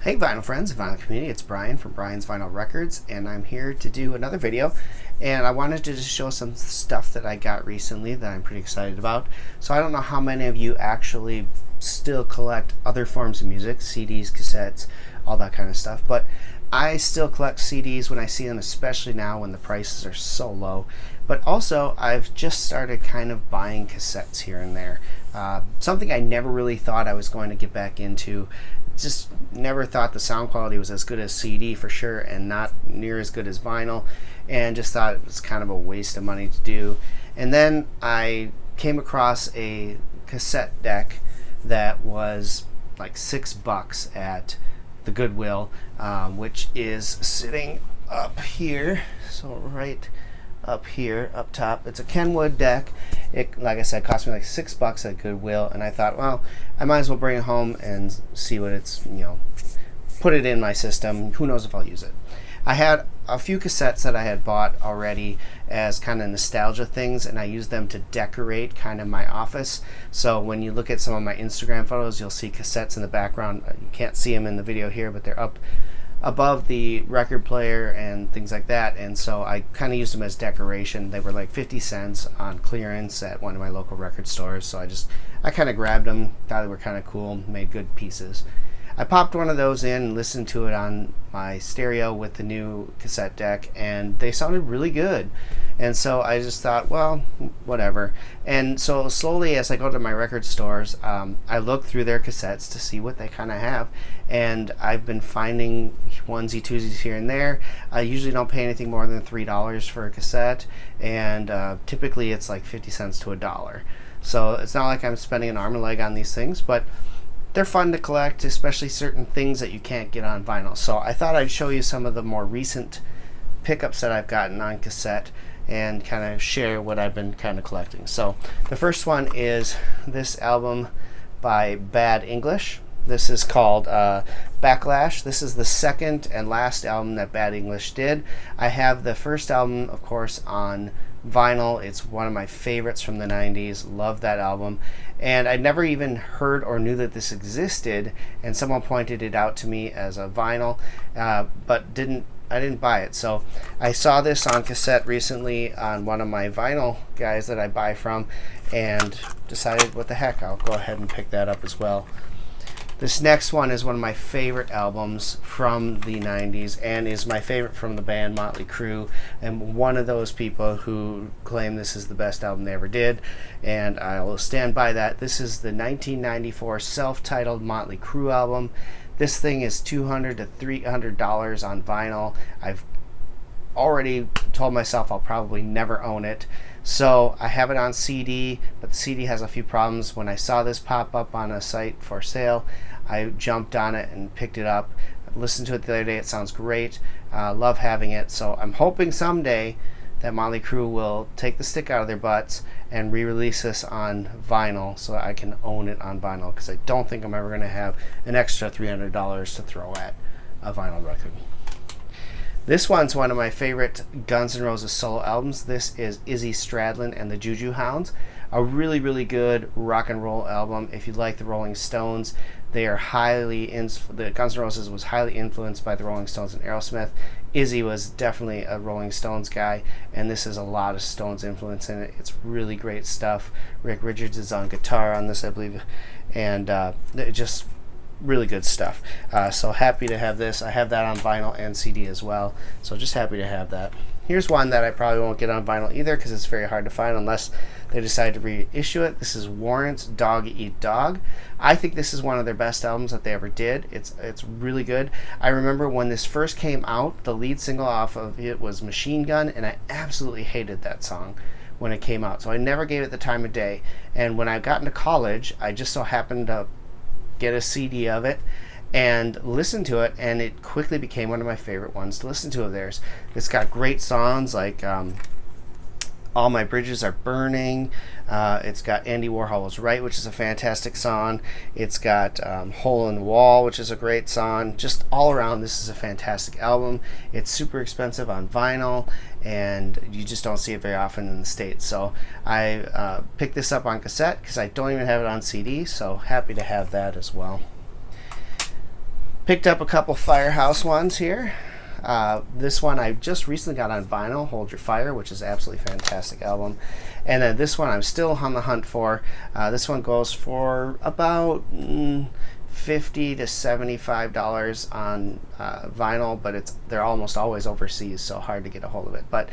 Hey vinyl friends and vinyl community, it's Brian from Brian's Vinyl Records, and I'm here to do another video. And I wanted to just show some stuff that I got recently that I'm pretty excited about. So I don't know how many of you actually still collect other forms of music, CDs, cassettes, all that kind of stuff, but I still collect CDs when I see them, especially now when the prices are so low. But also, I've just started kind of buying cassettes here and there. Something I never really thought I was going to get back into. Just never thought the sound quality was as good as CD for sure, and not near as good as vinyl, and just thought it was kind of a waste of money to do. And then I came across a cassette deck that was like $6 at the Goodwill, which is sitting up here, so right up here up top. It's a Kenwood deck. It, like I said, cost me like $6 at Goodwill, and I thought, well, I might as well bring it home and see what it's, put it in my system. Who knows if I'll use it. I had a few cassettes that I had bought already as kind of nostalgia things, and I used them to decorate kind of my office. So when you look at some of my Instagram photos, you'll see cassettes in the background. You can't see them in the video here, but they're up above the record player and things like that, and so I kind of used them as decoration. They were like 50 cents on clearance at one of my local record stores, so I kind of grabbed them, thought they were kind of cool, made good pieces. I popped one of those in and listened to it on my stereo with the new cassette deck, and they sounded really good. And so I just thought, well, whatever. And so slowly, as I go to my record stores, I look through their cassettes to see what they kind of have. And I've been finding onesie twosies here and there. I usually don't pay anything more than $3 for a cassette, and typically it's like 50 cents to $1. So it's not like I'm spending an arm and leg on these things, but they're fun to collect, especially certain things that you can't get on vinyl. So I thought I'd show you some of the more recent pickups that I've gotten on cassette and kind of share what I've been kind of collecting. So the first one is this album by Bad English. This is called Backlash. This is the second and last album that Bad English did. I have the first album, of course, on vinyl. It's one of my favorites from the 90s. Love that album. And I never even heard or knew that this existed, and someone pointed it out to me as a vinyl, but I didn't buy it. So I saw this on cassette recently on one of my vinyl guys that I buy from, and decided, what the heck, I'll go ahead and pick that up as well. This next one is one of my favorite albums from the 90s, and is my favorite from the band Motley Crue. I'm one of those people who claim this is the best album they ever did, and I will stand by that. This is the 1994 self-titled Motley Crue album. This thing is $200 to $300 on vinyl. I've already told myself I'll probably never own it. So I have it on CD, but the CD has a few problems. When I saw this pop up on a site for sale, I jumped on it and picked it up. I listened to it the other day. It sounds great. Love having it. So I'm hoping someday that Motley Crue will take the stick out of their butts and re-release this on vinyl so I can own it on vinyl, because I don't think I'm ever going to have an extra $300 to throw at a vinyl record. This one's one of my favorite Guns N' Roses solo albums. This is Izzy Stradlin and the Juju Hounds. A really, really good rock and roll album. If you like the Rolling Stones, they are the Guns N' Roses was highly influenced by the Rolling Stones and Aerosmith. Izzy was definitely a Rolling Stones guy, and this has a lot of Stones influence in it. It's really great stuff. Rick Richards is on guitar on this, I believe, and just really good stuff. So happy to have this. I have that on vinyl and CD as well, so just happy to have that. Here's one that I probably won't get on vinyl either, because it's very hard to find unless they decide to reissue it. This is Warrant's Dog Eat Dog. I think this is one of their best albums that they ever did. It's really good. I remember when this first came out, the lead single off of it was Machine Gun, and I absolutely hated that song when it came out, so I never gave it the time of day. And when I got into college, I just so happened to get a CD of it and listen to it, and it quickly became one of my favorite ones to listen to of theirs. It's got great songs like All My Bridges Are Burning. It's got Andy Warhol Was Right, which is a fantastic song. It's got Hole in the Wall, which is a great song. Just all around, this is a fantastic album. It's super expensive on vinyl, and you just don't see it very often in the States. So I picked this up on cassette because I don't even have it on CD, so happy to have that as well. Picked up a couple Firehouse ones here. This one I just recently got on vinyl, Hold Your Fire, which is absolutely fantastic album. And then this one I'm still on the hunt for. This one goes for about $50 to $75 on vinyl, but they're almost always overseas, so hard to get a hold of it. But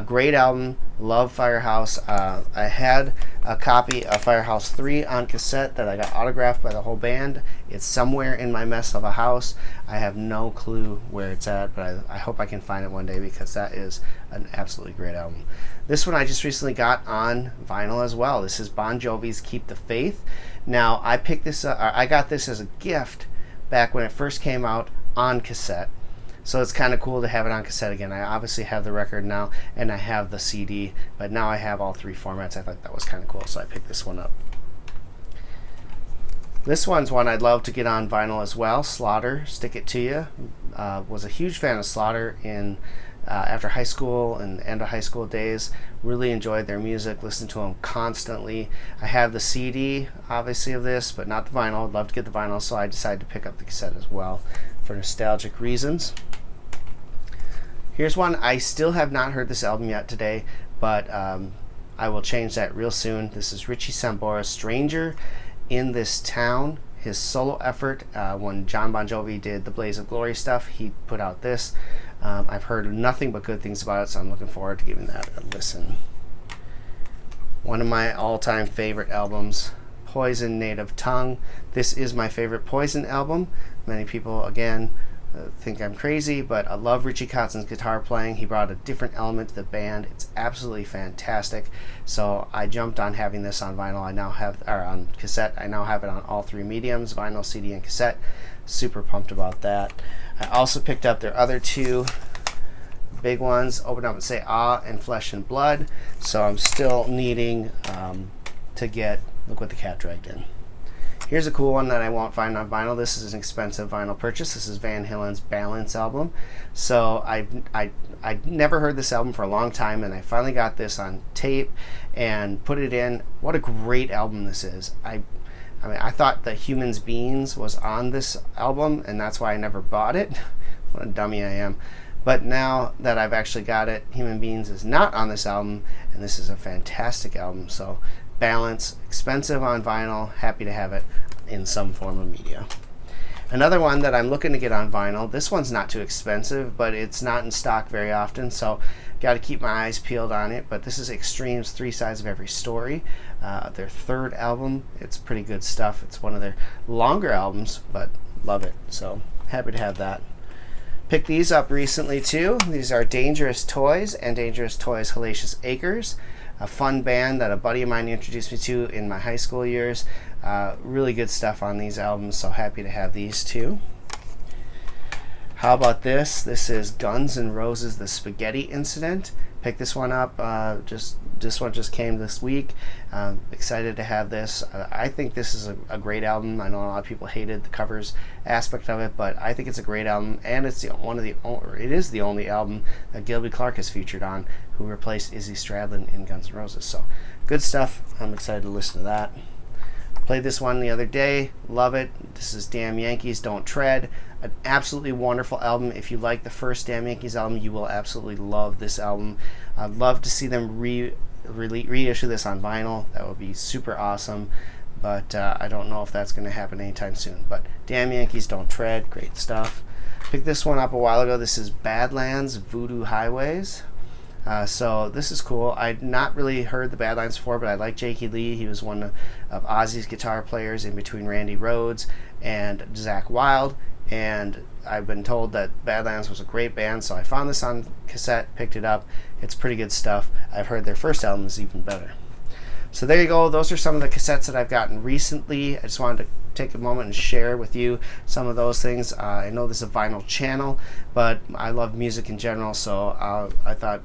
great album, love Firehouse. I had a copy of Firehouse 3 on cassette that I got autographed by the whole band. It's somewhere in my mess of a house. I have no clue where it's at, but I hope I can find it one day because that is an absolutely great album. This one I just recently got on vinyl as well. This is Bon Jovi's Keep the Faith. Now, I picked this up, I got this as a gift back when it first came out on cassette. So it's kind of cool to have it on cassette again. I obviously have the record now, and I have the CD, but now I have all three formats. I thought that was kind of cool, so I picked this one up. This one's one I'd love to get on vinyl as well. Slaughter, Stick It To You. Was a huge fan of Slaughter in after high school and end of high school days. Really enjoyed their music, listened to them constantly. I have the CD, obviously, of this, but not the vinyl. I'd love to get the vinyl, so I decided to pick up the cassette as well for nostalgic reasons. Here's one. I still have not heard this album yet today, but I will change that real soon. This is Richie Sambora's Stranger in This Town. His solo effort, when John Bon Jovi did the Blaze of Glory stuff, he put out this. I've heard nothing but good things about it, so I'm looking forward to giving that a listen. One of my all-time favorite albums, Poison Native Tongue. This is my favorite Poison album. Many people, again, think I'm crazy, but I love Richie Kotzen's guitar playing. He brought a different element to the band. It's absolutely fantastic. So I jumped on having this on vinyl. I now have, or on cassette. I now have it on all three mediums, vinyl, CD, and cassette. Super pumped about that. I also picked up their other two big ones, Open Up and Say Ah and Flesh and Blood. So I'm still needing to get Look What the Cat Dragged In. Here's a cool one that I won't find on vinyl. This is an expensive vinyl purchase. This is Van Halen's Balance album. So I never heard this album for a long time, and I finally got this on tape and put it in. What a great album this is. I mean, I thought that Humans Beings was on this album, and that's why I never bought it. What a dummy I am. But now that I've actually got it, Human Beings is not on this album, and this is a fantastic album. So Balance, expensive on vinyl, happy to have it in some form of media. Another one that I'm looking to get on vinyl, this one's not too expensive, but it's not in stock very often, so got to keep my eyes peeled on it. But this is Extreme's Three Sides of Every Story, their third album. It's pretty good stuff. It's one of their longer albums, but love it, so happy to have that. Picked these up recently too. These are Dangerous Toys and Dangerous Toys Hellacious Acres, a fun band that a buddy of mine introduced me to in my high school years. Really good stuff on these albums, so happy to have these too. How about this? This is Guns N' Roses' The Spaghetti Incident. Picked this one up. This one just came this week. Excited to have this. I think this is a great album. I know a lot of people hated the covers aspect of it, but I think it's a great album, and it's it is the only album that Gilby Clarke is featured on, who replaced Izzy Stradlin in Guns N' Roses. So good stuff. I'm excited to listen to that. Played this one the other day. Love it. This is Damn Yankees Don't Tread. An absolutely wonderful album. If you like the first Damn Yankees album, you will absolutely love this album. I'd love to see them reissue this on vinyl. That would be super awesome, but I don't know if that's going to happen anytime soon. But Damn Yankees Don't Tread, great stuff. Picked this one up a while ago. This is Badlands Voodoo Highways. So this is cool. I'd not really heard the Badlands before, but I like Jakey Lee. He was one of Ozzy's guitar players in between Randy Rhoads and Zakk Wylde, and I've been told that Badlands was a great band, so I found this on cassette, picked it up. It's pretty good stuff. I've heard their first album is even better. So there you go. Those are some of the cassettes that I've gotten recently. I just wanted to take a moment and share with you some of those things. I know this is a vinyl channel, but I love music in general, so I thought,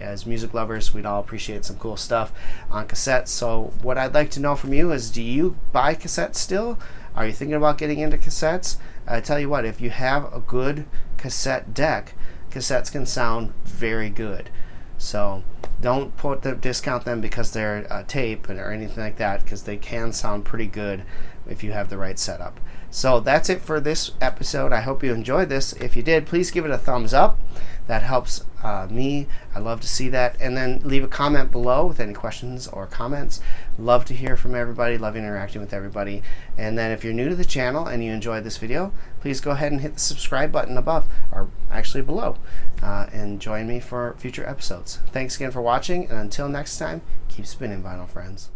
as music lovers, we'd all appreciate some cool stuff on cassettes. So what I'd like to know from you is, do you buy cassettes still? Are you thinking about getting into cassettes? I tell you what, if you have a good cassette deck, cassettes can sound very good. So don't discount them because they're tape or anything like that, because they can sound pretty good if you have the right setup. So that's it for this episode. I hope you enjoyed this. If you did, please give it a thumbs up. That helps me. I love to see that. And then leave a comment below with any questions or comments. Love to hear from everybody. Love interacting with everybody. And then if you're new to the channel and you enjoyed this video, please go ahead and hit the subscribe button above, or actually below, and join me for future episodes. Thanks again for watching, and until next time, keep spinning, vinyl friends.